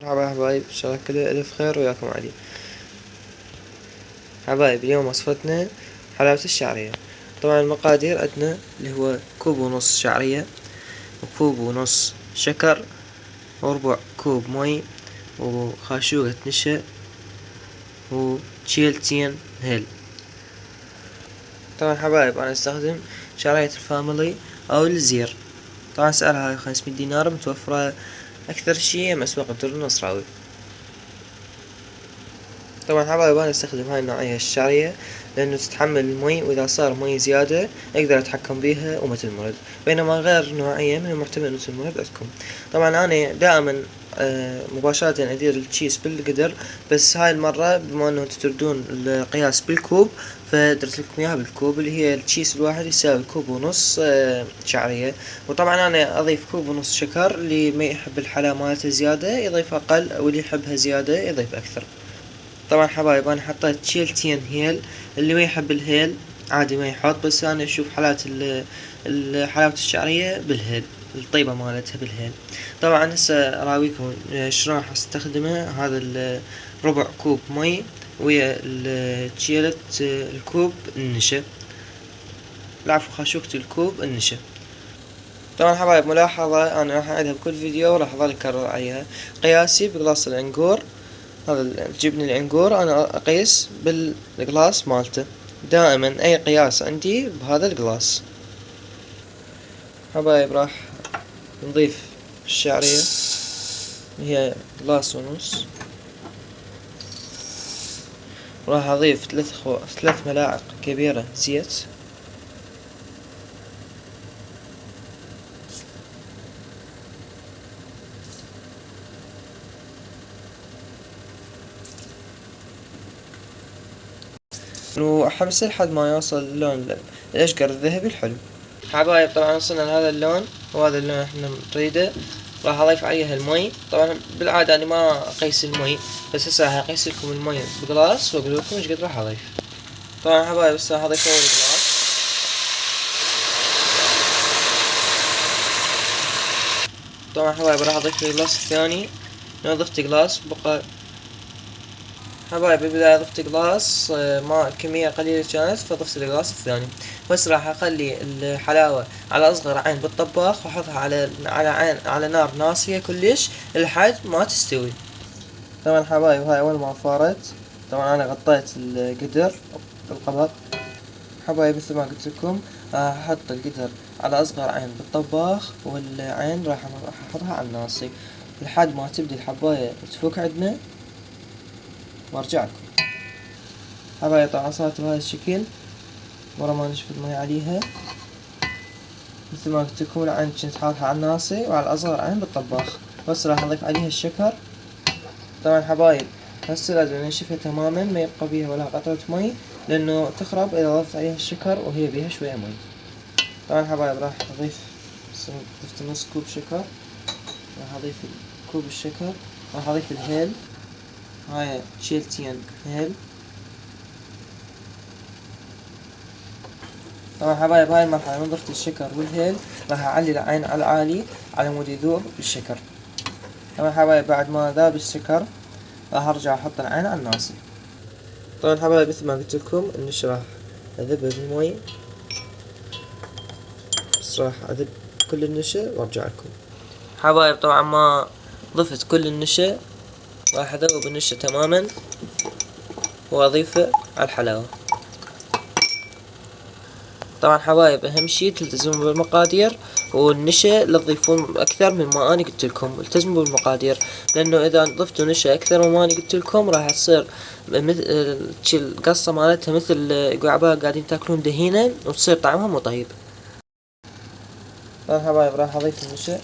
مرحبا يا حبايب، إن شاء الله كل ألف خير وياكم علي. حبايب، اليوم وصفتنا حلاوة الشعرية. طبعا المقادير عندنا اللي هو كوب ونص شعرية، وكوب ونص شكر، وربع كوب مي، وخاشوقة نشا، وشيلتين هيل. طبعا حبايب أنا استخدم شعرية الفاميلي أو الزير. طبعا سعرها 500 دينار، متوفرة أكثر شي مسوق الدر النصراوي. طبعا حبايب انا استخدم هاي النوعية الشعرية لانه تتحمل المي، واذا صار مي زيادة اقدر اتحكم بيها وما تنمرض، بينما غير نوعية من المحتمل انه تنمرض عندكم. طبعا انا دائما مباشرة ادير التشيس بالقدر، بس هاي المرة بما انه انتو تردون القياس بالكوب فدرت لكم اياها بالكوب، اللي هي التشيس الواحد يساوي كوب ونص شعرية. وطبعا انا اضيف كوب ونص شكر، اللي ما يحب الحلا مالته زيادة يضيف اقل، واللي يحبها زيادة يضيف اكثر. طبعا حبايب انا حطيت شيلتين هيل، اللي ما يحب الهيل عادي ما يحط، بس انا اشوف حالات حلاوة الشعرية بالهيل، الطيبة مالتها بالهيل. طبعا هسه اراويكم شلون راح استخدمه. هذا ربع كوب مي ويا شيلت الكوب النشا، العفو خاشوقة الكوب النشا. طبعا حبايب ملاحظة انا راح اعيدها بكل فيديو وراح اظل اكرر عليها. قياسي بقلاص العنقور، هذا جبن العنقور انا اقيس بالقلاص مالته، دائما اي قياس عندي بهذا القلاص. حبايب راح نضيف الشعرية، هي قلاص ونص، راح اضيف 3 ملاعق كبيرة زيت، وأحمسه لحد ما يوصل اللون الأشقر الذهبي الحلو. حبايب طبعا وصلنا لهذا اللون، وهذا اللون احنا نريده. راح اضيف عليها المي. طبعا بالعادة انا ما اقيس المي، بس هسه راح اقيس لكم المي بقلاص واقول لكم ايش قد راح اضيف. طبعا حبايب هسه راح اضيف اول قلاص. طبعا حبايب راح اضيف القلاص الثاني. لو ضفت قلاص بقى حبايب بالبداية ضفت قلاص ما كمية قليلة كانت، فضفت القلاص الثاني. بس راح اخلي الحلاوة على اصغر عين بالطباخ، واحطها على عين على نار ناصية كلش لحد ما تستوي. طبعا حبايب هاي اول ما فارت، طبعا انا غطيت القدر بالقبض. حبايب مثل ما قلت لكم احط القدر على اصغر عين بالطباخ، والعين راح احطها على الناصي لحد ما تبدي الحباية تفك عندنا وارجع لكم. حبايب طبعا صارت بهذا الشكل ورا ما نشف المي عليها. مثل ما قلت لكم العين كنت حاطها على الناصي وعلى اصغر عين بالطباخ. بس راح اضيف عليها الشكر. طبعا حبايب هسه لازم ننشفها تماما، ما يبقى بيها ولا قطرة مي، لانه تخرب اذا ضفت عليها الشكر وهي بيها شوية مي. طبعا حبايب راح اضيف، ضفت نص كوب شكر، راح اضيف كوب الشكر، راح اضيف الهيل، هاي شيلتين هيل. طبعا حبايب هاي المرحلة من ضفت الشكر والهيل راح اعلي العين على العالي على مود يذوب الشكر. طبعا حبايب بعد ما ذاب الشكر راح ارجع احط العين على الناصي. طبعا حبايب مثل ما قلت لكم اني راح اذبها بالمي، بس راح اذب كل النشا وارجع لكم. حبايب طبعا ما ضفت كل النشا، راح اذوب النشا تماما واضيفه على الحلاوة. طبعا حبايب اهم شي تلتزموا بالمقادير، والنشا لا تضيفون اكثر من ما اني قلت لكم. التزموا بالمقادير، لانه اذا ضفتوا نشا اكثر مما اني قلت لكم راح تصير مثل القصة مالتها مثل عبالة قاعدين تاكلون دهينة، وتصير طعمها مو طيب. طبعا حبايب راح اضيف النشا.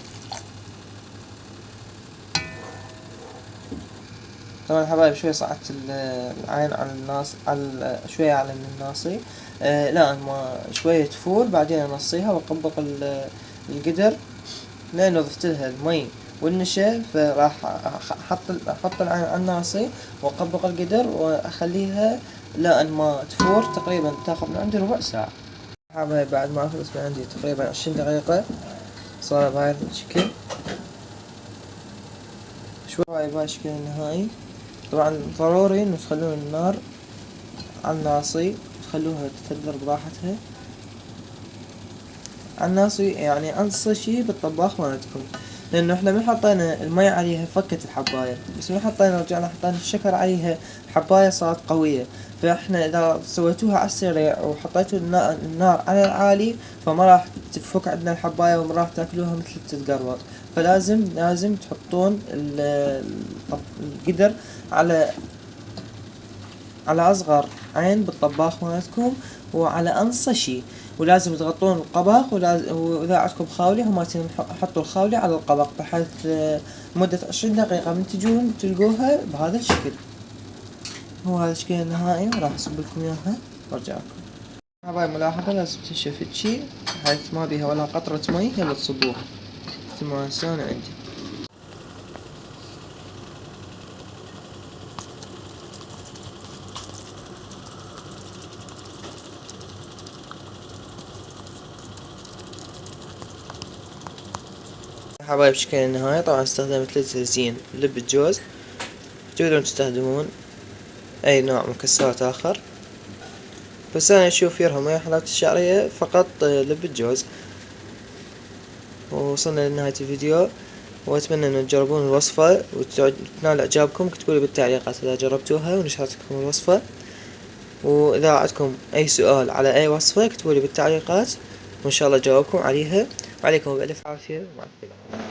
طبعا حبايب شوي صعدت العين على الناس على شوية على من الناصي. لا ما شوية تفور، بعدين انصيها واطبق القدر، لانه ضفت لها المي والنشا، فراح احط العين على الناصي واطبق القدر واخليها لان ما تفور. تقريبا تاخذ من عندي ربع ساعة. حبايب بعد ما اخلص من عندي تقريبا 20 دقيقة صار بهاي الشكل. شوي حبايب هاي الشكل النهائي. طبعا ضروري انه تخلون النار على الناصي، تخلوها تتحضر براحتها على الناصي، يعني انصى شي بالطباخ مالتكم، لانه احنا من حطينا المي عليها فكت الحباية، بس من حطينا رجعنا حطينا الشكر عليها الحباية صارت قوية. فاحنا اذا سويتوها على السريع وحطيتوا النار على العالي فما راح تفك عندنا الحباية وما راح تاكلوها مثل تتقربط. فلازم تحطون القدر على اصغر عين بالطباخ مالتكم وعلى انصى شي، ولازم تغطون القبق، واذا عندكم خاولي هم حطوا الخاولي على القبق بحيث مدة 20 دقيقة من تجون تلقوها بهذا الشكل. هو هذا الشكل النهائي، وراح اصب لكم اياها وارجع لكم. هاي ملاحظة لازم تنشف شي بحيث ما بيها ولا قطرة مي يلا تصبوها مثل ما هسه انا عندي. حبايب شكل النهاية طبعا استخدمت للتزيين لب الجوز، تقدرون تستخدمون اي نوع مكسرات اخر، بس انا اشوف يرهم ويا حلاوة الشعرية فقط لب الجوز. ووصلنا لنهاية الفيديو، واتمنى ان تجربون الوصفة وتنال اعجابكم. اكتبولي بالتعليقات اذا جربتوها ونشرت لكم الوصفة، واذا عندكم اي سؤال على اي وصفة اكتبولي بالتعليقات وان شاء الله جاوبكم عليها. وعليكم بالف عافية، ومع السلامة.